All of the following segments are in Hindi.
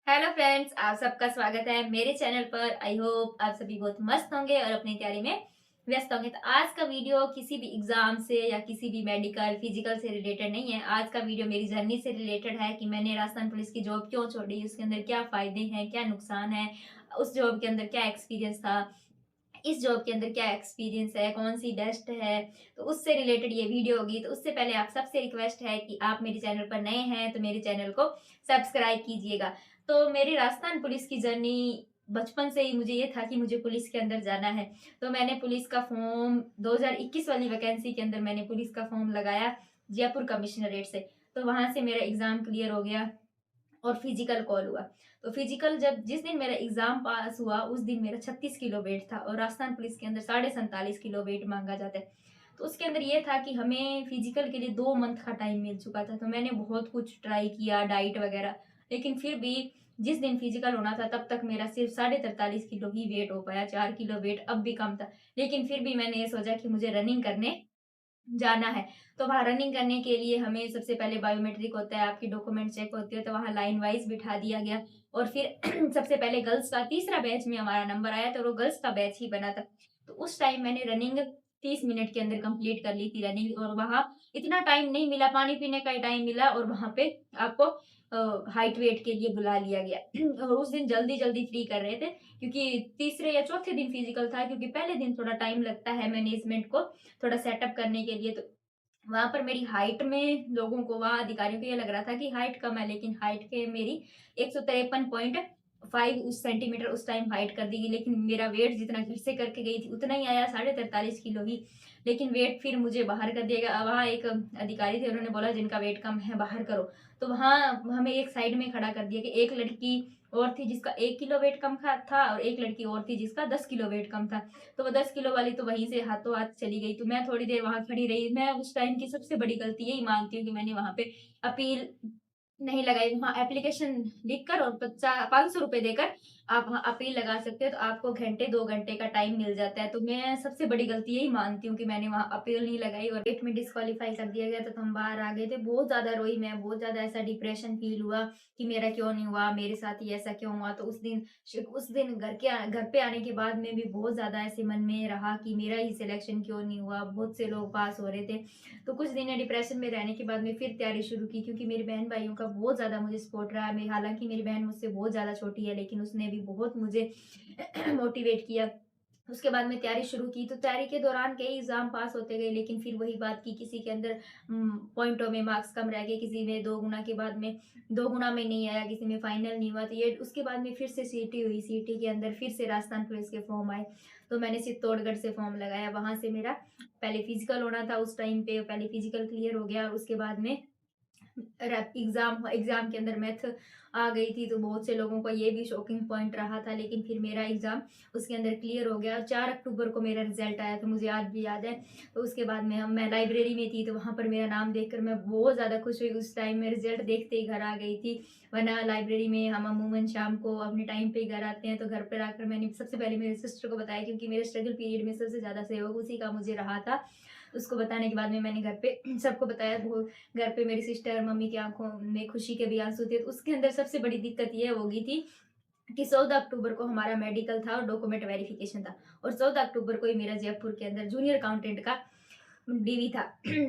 हेलो फ्रेंड्स, आप सबका स्वागत है मेरे चैनल पर। आई होप आप सभी बहुत मस्त होंगे और अपनी तैयारी में व्यस्त होंगे। तो आज का वीडियो किसी भी एग्जाम से या किसी भी मेडिकल फिजिकल से रिलेटेड नहीं है। आज का वीडियो मेरी जर्नी से रिलेटेड है कि मैंने राजस्थान पुलिस की जॉब क्यों छोड़ी, उसके अंदर क्या फायदे हैं, क्या नुकसान है, उस जॉब के अंदर क्या एक्सपीरियंस था, इस जॉब के अंदर क्या एक्सपीरियंस है, कौन सी बेस्ट है। तो उससे रिलेटेड ये वीडियो होगी। तो उससे पहले आप सबसे रिक्वेस्ट है कि आप मेरे चैनल पर नए हैं तो मेरे चैनल को सब्सक्राइब कीजिएगा। तो मेरी राजस्थान पुलिस की जर्नी बचपन से ही मुझे ये था कि मुझे पुलिस के अंदर जाना है। तो मैंने पुलिस का फॉर्म 2021 वाली वैकेंसी के अंदर मैंने पुलिस का फॉर्म लगाया जयपुर कमिश्नरेट से। तो वहां से मेरा एग्जाम क्लियर हो गया और फिजिकल कॉल हुआ। तो फिजिकल जब जिस दिन मेरा एग्जाम पास हुआ उस दिन मेरा 36 किलो वेट था और राजस्थान पुलिस के अंदर 47.5 किलो वेट मांगा जाता है। तो उसके अंदर ये था कि हमें फिजिकल के लिए 2 मंथ का टाइम मिल चुका था। तो मैंने बहुत कुछ ट्राई किया, डाइट वगैरह, लेकिन फिर भी जिस दिन फिजिकल होना था तब तक मेरा सिर्फ 43.5 किलो ही वेट हो पाया। 4 किलो वेट अब भी कम था, लेकिन फिर भी मैंने ये सोचा कि मुझे रनिंग करने जाना है। तो वहाँ रनिंग करने के लिए हमें सबसे पहले बायोमेट्रिक होता है, आपकी डॉक्यूमेंट चेक होती है। तो वहाँ लाइन वाइज बिठा दिया गया और फिर सबसे पहले गर्ल्स का तीसरा बैच में हमारा नंबर आया। तो वो गर्ल्स का बैच ही बना था। तो उस टाइम मैंने रनिंग 30 मिनट के अंदर कंप्लीट कर ली थी रनिंग। और वहाँ इतना टाइम नहीं मिला, पानी पीने का ही टाइम मिला और वहाँ पे आपको हाइट वेट के लिए बुला लिया गया। और उस दिन जल्दी जल्दी फ्री कर रहे थे क्योंकि तीसरे या चौथे दिन फिजिकल था, क्योंकि पहले दिन थोड़ा टाइम लगता है मैनेजमेंट को थोड़ा सेटअप करने के लिए। तो वहां पर मेरी हाइट में लोगों को, वहां अधिकारियों को ये लग रहा था कि हाइट कम है, लेकिन हाइट के मेरी 153.5 उस सेंटीमीटर उस टाइम हाइट कर दी गई। लेकिन मेरा वेट जितना घर से करके गई थी उतना ही आया, 43.5 किलो ही। लेकिन वेट फिर मुझे बाहर कर दिया गया। वहाँ एक अधिकारी थे, उन्होंने बोला जिनका वेट कम है बाहर करो। तो वहां हमें एक साइड में खड़ा कर दिया कि एक लड़की और थी जिसका 1 किलो वेट कम था और एक लड़की और थी जिसका 10 किलो वेट कम था। तो वो 10 किलो वाली तो वहीं से हाथों हाथ चली गई। तो मैं थोड़ी देर वहां खड़ी रही। मैं उस टाइम की सबसे बड़ी गलती यही मानती हूँ कि मैंने वहां पे अपील नहीं लगाई। वहाँ एप्लीकेशन लिखकर और 500 रुपए देकर आप वहाँ अपील लगा सकते हो। तो आपको घंटे 2 घंटे का टाइम मिल जाता है। तो मैं सबसे बड़ी गलती यही मानती हूँ कि मैंने वहाँ अपील नहीं लगाई और डेट में डिस्क्वालीफाई कर दिया गया। तो हम बाहर आ गए थे, बहुत ज्यादा रोई मैं, बहुत ज्यादा ऐसा डिप्रेशन फील हुआ कि मेरा क्यों नहीं हुआ, मेरे साथ ही ऐसा क्यों हुआ। तो उस दिन घर पे आने के बाद में भी बहुत ज्यादा ऐसे मन में रहा कि मेरा ही सिलेक्शन क्यों नहीं हुआ, बहुत से लोग पास हो रहे थे। तो कुछ दिन डिप्रेशन में रहने के बाद में फिर तैयारी शुरू की, क्योंकि मेरी बहन भाइयों का बहुत ज्यादा मुझे सपोर्ट रहा है। हालांकि मेरी बहन मुझसे बहुत ज्यादा छोटी है, लेकिन उसने भी बहुत मुझे मोटिवेट किया। उसके बाद में तैयारी शुरू की। तो तैयारी के दौरान कई एग्जाम पास होते गए, लेकिन फिर वही बात की किसी के अंदर पॉइंटों में मार्क्स कम रह गए, किसी में 2 गुना के बाद में 2 गुना में नहीं आया, किसी में फाइनल नहीं हुआ। तो ये उसके बाद में फिर से सीटी हुई, सीटी के अंदर फिर से राजस्थान पुलिस के फॉर्म आए। तो मैंने चित्तौड़गढ़ से फॉर्म लगाया। वहां से मेरा पहले फिजिकल होना था, उस टाइम पे पहले फिजिकल क्लियर हो गया और उसके बाद में एग्जाम एग्जाम के अंदर मैथ आ गई थी। तो बहुत से लोगों का ये भी शॉकिंग पॉइंट रहा था, लेकिन फिर मेरा एग्जाम उसके अंदर क्लियर हो गया और 4 अक्टूबर को मेरा रिजल्ट आया। तो मुझे आज भी याद है। तो उसके बाद में मैं लाइब्रेरी में थी, तो वहां पर मेरा नाम देखकर मैं बहुत ज्यादा खुश हुई। उस टाइम में रिजल्ट देखते ही घर आ गई थी। वरना लाइब्रेरी में हम अमूमन शाम को अपने टाइम पे घर आते हैं। तो घर पर आकर मैंने सबसे पहले मेरे सिस्टर को बताया, क्योंकि मेरे स्ट्रगल पीरियड में सबसे ज्यादा सहयोग उसी का मुझे रहा था। उसको बताने के बाद में मैंने घर पे सबको बताया। वो घर पे मेरी सिस्टर मम्मी की आंखों में खुशी के भी आंसू थे। तो उसके अंदर सबसे बड़ी दिक्कत ये हो गई थी कि 14 अक्टूबर को हमारा मेडिकल था और डॉक्यूमेंट वेरिफिकेशन था। और 14 अक्टूबर को ही मेरा जयपुर के अंदर जूनियर अकाउंटेंट का डीवी था।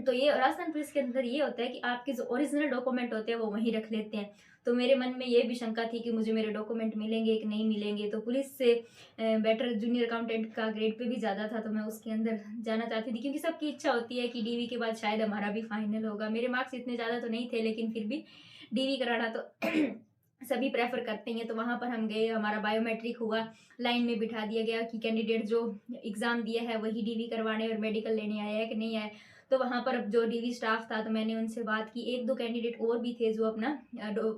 तो ये राजस्थान पुलिस के अंदर ये होता है कि आपके जो ओरिजिनल डॉक्यूमेंट होते हैं वो वहीं रख लेते हैं। तो मेरे मन में ये भी शंका थी कि मुझे मेरे डॉक्यूमेंट मिलेंगे कि नहीं मिलेंगे। तो पुलिस से बेटर जूनियर अकाउंटेंट का ग्रेड पे भी ज़्यादा था, तो मैं उसके अंदर जाना चाहती थी, क्योंकि सबकी इच्छा होती है कि डीवी के बाद शायद हमारा भी फाइनल होगा। मेरे मार्क्स इतने ज़्यादा तो नहीं थे, लेकिन फिर भी डीवी कराना तो सभी प्रेफर करते हैं। तो वहां पर हम गए, हमारा बायोमेट्रिक हुआ, लाइन में बिठा दिया गया कि कैंडिडेट जो एग्जाम दिया है वही डीवी करवाने और मेडिकल लेने आया है कि नहीं आया। तो वहां पर जो डीवी स्टाफ था, तो मैंने उनसे बात की। एक दो कैंडिडेट और भी थे जो अपना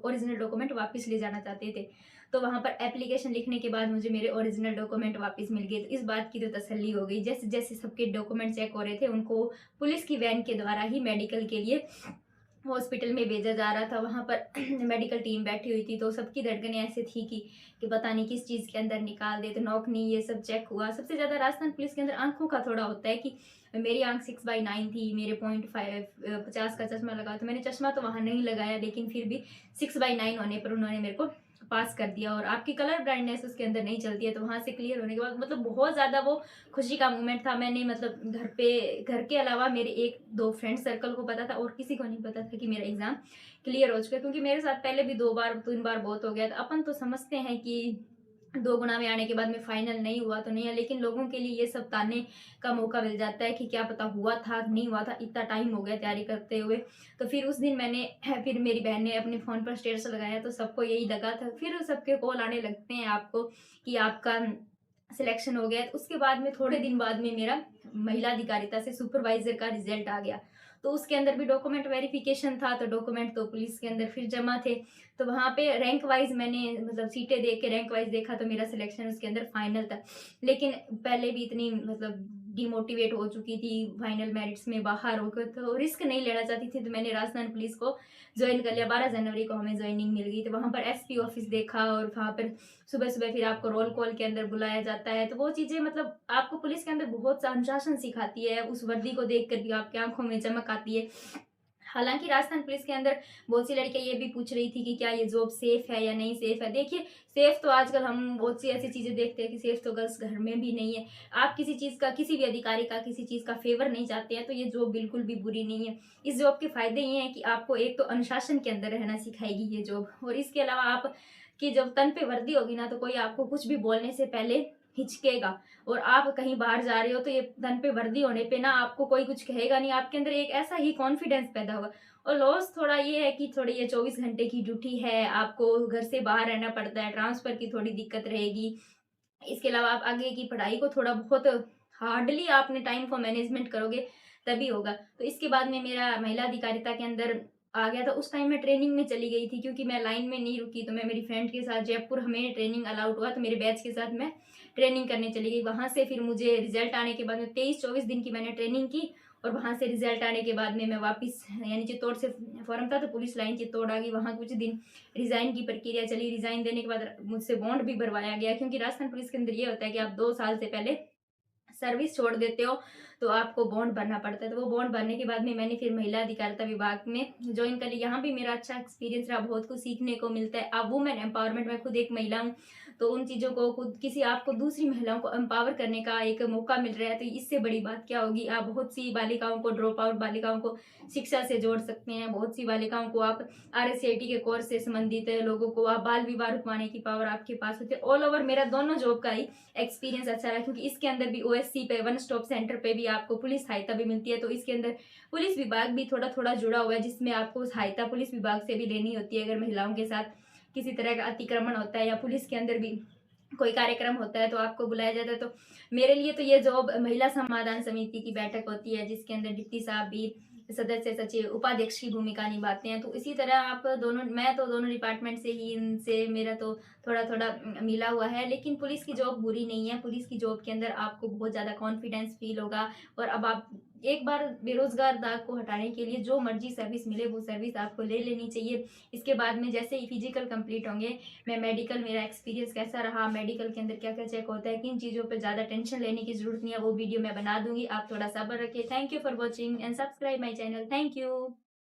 ओरिजिनल डॉक्यूमेंट वापस ले जाना चाहते थे। तो वहां पर एप्लीकेशन लिखने के बाद मुझे मेरे ओरिजिनल डॉक्यूमेंट वापस मिल गए। तो इस बात की तो तसल्ली हो गई। जैसे जैसे सबके डॉक्यूमेंट चेक हो रहे थे, उनको पुलिस की वैन के द्वारा ही मेडिकल के लिए हॉस्पिटल में भेजा जा रहा था। वहां पर मेडिकल टीम बैठी हुई थी। तो सबकी धड़कनें ऐसे थी कि पता नहीं किस चीज के अंदर निकाल दे। तो नौकनी ये सब चेक हुआ। सबसे ज्यादा राजस्थान पुलिस के अंदर आंखों का थोड़ा होता है कि मेरी आंख 6/9 थी, मेरे 0.5 50 का चश्मा लगा। तो मैंने चश्मा तो वहां नहीं लगाया, लेकिन फिर भी 6/9 होने पर उन्होंने मेरे को पास कर दिया और आपकी कलर ब्लाइंडनेस उसके अंदर नहीं चलती है। तो वहाँ से क्लियर होने के बाद मतलब बहुत ज़्यादा वो खुशी का मोमेंट था। मैंने मतलब घर के अलावा मेरे 1-2 फ्रेंड सर्कल को पता था और किसी को नहीं पता था कि मेरा एग्ज़ाम क्लियर हो चुका है, क्योंकि मेरे साथ पहले भी 2 बार 3 बार बहुत हो गया था। अपन तो समझते हैं कि 2 गुना में आने के बाद में फाइनल नहीं हुआ तो नहीं है, लेकिन लोगों के लिए ये सब ताने का मौका मिल जाता है कि क्या पता हुआ था नहीं हुआ था, इतना टाइम हो गया तैयारी करते हुए। तो फिर उस दिन मैंने फिर मेरी बहन ने अपने फ़ोन पर स्टेटस लगाया तो सबको यही लगा था। फिर सबके कॉल आने लगते हैं आपको कि आपका सिलेक्शन हो गया। तो उसके बाद में थोड़े दिन बाद में मेरा महिला अधिकारिता से सुपरवाइजर का रिजल्ट आ गया। तो उसके अंदर भी डॉक्यूमेंट वेरिफिकेशन था, तो डॉक्यूमेंट तो पुलिस के अंदर फिर जमा थे। तो वहाँ पे रैंक वाइज मैंने मतलब सीटें देख के रैंक वाइज देखा तो मेरा सिलेक्शन उसके अंदर फाइनल था। लेकिन पहले भी इतनी मतलब डिमोटिवेट हो चुकी थी, फाइनल मेरिट्स में बाहर होकर, तो रिस्क नहीं लेना चाहती थी। तो मैंने राजस्थान पुलिस को ज्वाइन कर लिया। 12 जनवरी को हमें ज्वाइनिंग मिल गई। तो वहाँ पर एसपी ऑफिस देखा और वहाँ पर सुबह सुबह फिर आपको रोल कॉल के अंदर बुलाया जाता है। तो वो चीज़ें मतलब आपको पुलिस के अंदर बहुत सा अनुशासन सिखाती है। उस वर्दी को देख कर भी आपकी आंखों में चमक आती है। हालांकि राजस्थान पुलिस के अंदर बहुत सी लड़कियां ये भी पूछ रही थी कि क्या ये जॉब सेफ है या नहीं सेफ है। देखिए, सेफ तो आजकल हम बहुत सी ऐसी चीजें देखते हैं कि सेफ तो गर्ल्स घर में भी नहीं है। आप किसी चीज का, किसी भी अधिकारी का, किसी चीज का फेवर नहीं चाहते हैं तो ये जॉब बिल्कुल भी बुरी नहीं है। इस जॉब के फायदे ये हैं कि आपको एक तो अनुशासन के अंदर रहना सिखाएगी ये जॉब, और इसके अलावा आप की जब तन पे वर्दी होगी ना तो कोई आपको कुछ भी बोलने से पहले हिचकेगा। और आप कहीं बाहर जा रहे हो तो ये तन पे वर्दी होने पे ना आपको कोई कुछ कहेगा नहीं, आपके अंदर एक ऐसा ही कॉन्फिडेंस पैदा होगा। और लॉस थोड़ा ये है कि थोड़ी ये 24 घंटे की ड्यूटी है, आपको घर से बाहर रहना पड़ता है, ट्रांसफर की थोड़ी दिक्कत रहेगी। इसके अलावा आप आगे की पढ़ाई को थोड़ा बहुत हार्डली आपने टाइम को मैनेजमेंट करोगे तभी होगा। तो इसके बाद में मेरा महिला अधिकारिता के अंदर आ गया था। उस टाइम मैं ट्रेनिंग में चली गई थी क्योंकि मैं लाइन में नहीं रुकी। तो मैं मेरी फ्रेंड के साथ जयपुर, हमें ट्रेनिंग अलाउड हुआ तो मेरे बैच के साथ मैं ट्रेनिंग करने चली गई। वहां से फिर मुझे रिजल्ट आने के बाद में 23-24 दिन की मैंने ट्रेनिंग की और वहां से रिजल्ट आने के बाद में मैं वापस, यानी चित्तौड़ से फॉर्म था तो पुलिस लाइन चित्तौड़ आ गई। वहां कुछ दिन रिजाइन की प्रक्रिया चली। रिजाइन देने के बाद मुझसे बॉन्ड भी भरवाया गया, क्योंकि राजस्थान पुलिस के अंदर ये होता है कि आप 2 साल से पहले सर्विस छोड़ देते हो तो आपको बॉन्ड भरना पड़ता है। तो वो बॉन्ड भरने के बाद में मैंने फिर महिला अधिकारिता विभाग में ज्वाइन कर लिया। यहाँ भी मेरा अच्छा एक्सपीरियंस रहा, बहुत कुछ सीखने को मिलता है। अब वुमेन एम्पावरमेंट, मैं खुद एक महिला हूँ तो उन चीज़ों को खुद किसी आपको दूसरी महिलाओं को एम्पावर करने का एक मौका मिल रहा है, तो इससे बड़ी बात क्या होगी। आप बहुत सी बालिकाओं को, ड्रॉप आउट बालिकाओं को शिक्षा से जोड़ सकते हैं। बहुत सी बालिकाओं को आप RSCIT के कोर्स से संबंधित लोगों को आप बाल विवाह रुकवाने की पावर आपके पास होती है। ऑल ओवर मेरा दोनों जॉब का ही एक्सपीरियंस अच्छा रहा, क्योंकि इसके अंदर भी OSC पे, वन स्टॉप सेंटर पे भी आपको पुलिस सहायता भी मिलती है। तो इसके अंदर पुलिस विभाग भी थोड़ा थोड़ा जुड़ा हुआ है, जिसमें आपको सहायता पुलिस विभाग से भी लेनी होती है। अगर महिलाओं के साथ किसी तरह का अतिक्रमण होता है या पुलिस के अंदर भी कोई कार्यक्रम होता है तो आपको बुलाया जाता है। तो मेरे लिए तो ये जॉब, महिला समाधान समिति की बैठक होती है जिसके अंदर डिप्टी साहब भी सदस्य सचिव उपाध्यक्ष की भूमिका निभाते हैं। तो इसी तरह आप दोनों, मैं तो दोनों डिपार्टमेंट से ही, इनसे मेरा तो थोड़ा थोड़ा मिला हुआ है। लेकिन पुलिस की जॉब बुरी नहीं है। पुलिस की जॉब के अंदर आपको बहुत ज़्यादा कॉन्फिडेंस फील होगा। और अब आप एक बार बेरोजगार दाग को हटाने के लिए जो मर्जी सर्विस मिले वो सर्विस आपको ले लेनी चाहिए। इसके बाद में जैसे ही फिजिकल कंप्लीट होंगे, मैं मेडिकल, मेरा एक्सपीरियंस कैसा रहा, मेडिकल के अंदर क्या क्या चेक होता है, किन चीज़ों पर ज़्यादा टेंशन लेने की जरूरत नहीं है, वो वीडियो मैं बना दूंगी। आप थोड़ा सब्र रखिए। Thank you for watching and subscribe my channel. Thank you.